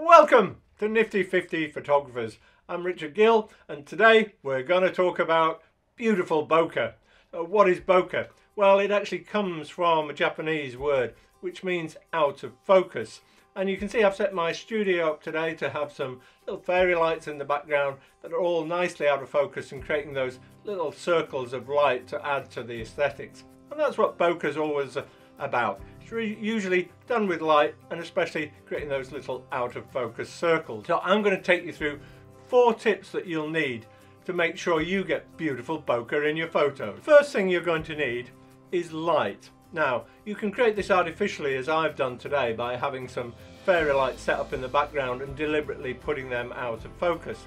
Welcome to Nifty 50 Photographers. I'm Richard Gill and today we're going to talk about beautiful bokeh. What is bokeh? Well, it actually comes from a Japanese word which means out of focus. And you can see I've set my studio up today to have some little fairy lights in the background that are all nicely out of focus and creating those little circles of light to add to the aesthetics. And that's what bokeh is always about. It's usually done with light and especially creating those little out of focus circles. So I'm going to take you through 4 tips that you'll need to make sure you get beautiful bokeh in your photos. First thing you're going to need is light. Now you can create this artificially as I've done today by having some fairy lights set up in the background and deliberately putting them out of focus.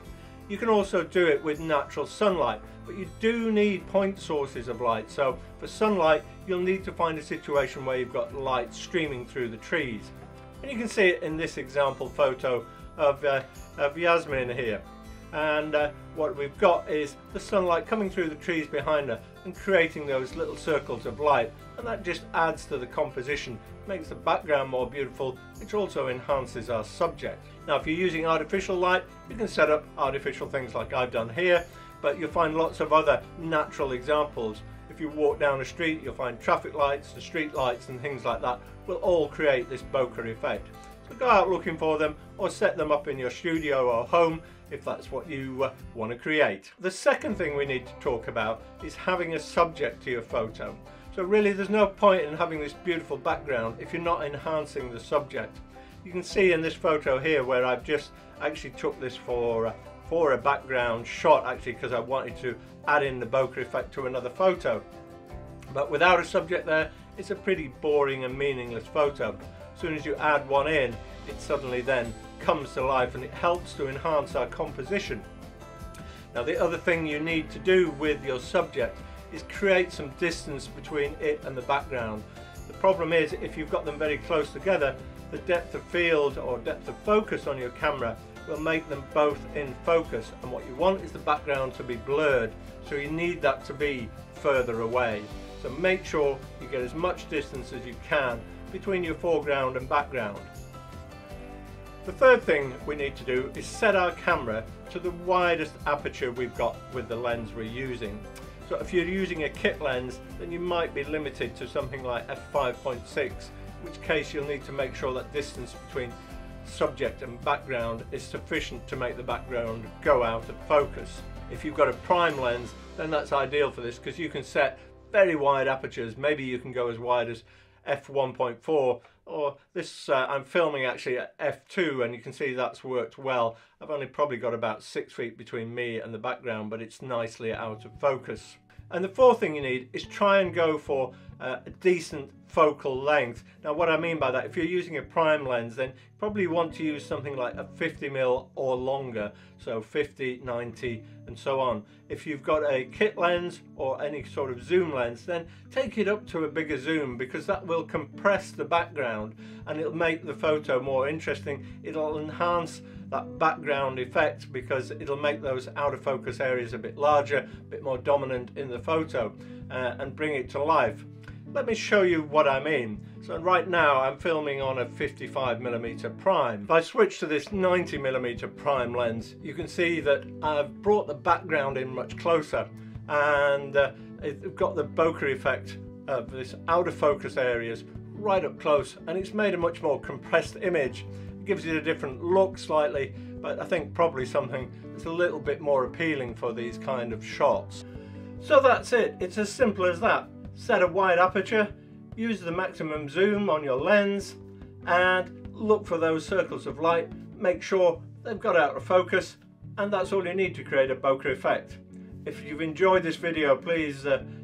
You can also do it with natural sunlight, but you do need point sources of light. So for sunlight you'll need to find a situation where you've got light streaming through the trees. And you can see it in this example photo of Yasmin here. And what we've got is the sunlight coming through the trees behind her and creating those little circles of light, and that just adds to the composition, makes the background more beautiful, which also enhances our subject. Now if you're using artificial light, you can set up artificial things like I've done here, but you'll find lots of other natural examples. If you walk down a street, you'll find traffic lights, the street lights and things like that will all create this bokeh effect. So go out looking for them or set them up in your studio or home if that's what you want to create. The second thing we need to talk about is having a subject to your photo. So really there's no point in having this beautiful background if you're not enhancing the subject. You can see in this photo here where I've just actually took this for a background shot, actually, because I wanted to add in the bokeh effect to another photo. But without a subject there, it's a pretty boring and meaningless photo. As soon as you add one in, it suddenly then comes to life and it helps to enhance our composition. Now the other thing you need to do with your subject is create some distance between it and the background. The problem is if you've got them very close together, the depth of field or depth of focus on your camera will make them both in focus, and what you want is the background to be blurred, so you need that to be further away. So make sure you get as much distance as you can between your foreground and background. The third thing we need to do is set our camera to the widest aperture we've got with the lens we're using. So if you're using a kit lens, then you might be limited to something like f5.6, in which case you'll need to make sure that distance between subject and background is sufficient to make the background go out of focus. If you've got a prime lens, then that's ideal for this because you can set very wide apertures. Maybe you can go as wide as f1.4, or this I'm filming actually at f2, and you can see that's worked well. I've only probably got about 6 feet between me and the background, but it's nicely out of focus. And the fourth thing you need is try and go for a decent focal length. Now what I mean by that, if you're using a prime lens, then you probably want to use something like a 50mm or longer, so 50, 90 and so on. If you've got a kit lens or any sort of zoom lens, then take it up to a bigger zoom, because that will compress the background and it'll make the photo more interesting. It'll enhance that background effect because it'll make those out of focus areas a bit larger, a bit more dominant in the photo, and bring it to life. Let me show you what I mean. So right now I'm filming on a 55mm prime. If I switch to this 90mm prime lens, you can see that I've brought the background in much closer, and it's got the bokeh effect of this out of focus areas right up close, and it's made a much more compressed image. It gives it a different look slightly, but I think probably something that's a little bit more appealing for these kind of shots. So that's it. It's as simple as that. Set a wide aperture, use the maximum zoom on your lens, and look for those circles of light. Make sure they've got out of focus, and that's all you need to create a bokeh effect. If you've enjoyed this video, please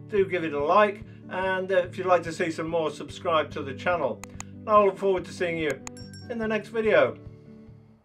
do give it a like, and if you'd like to see some more, subscribe to the channel. I'll look forward to seeing you in the next video.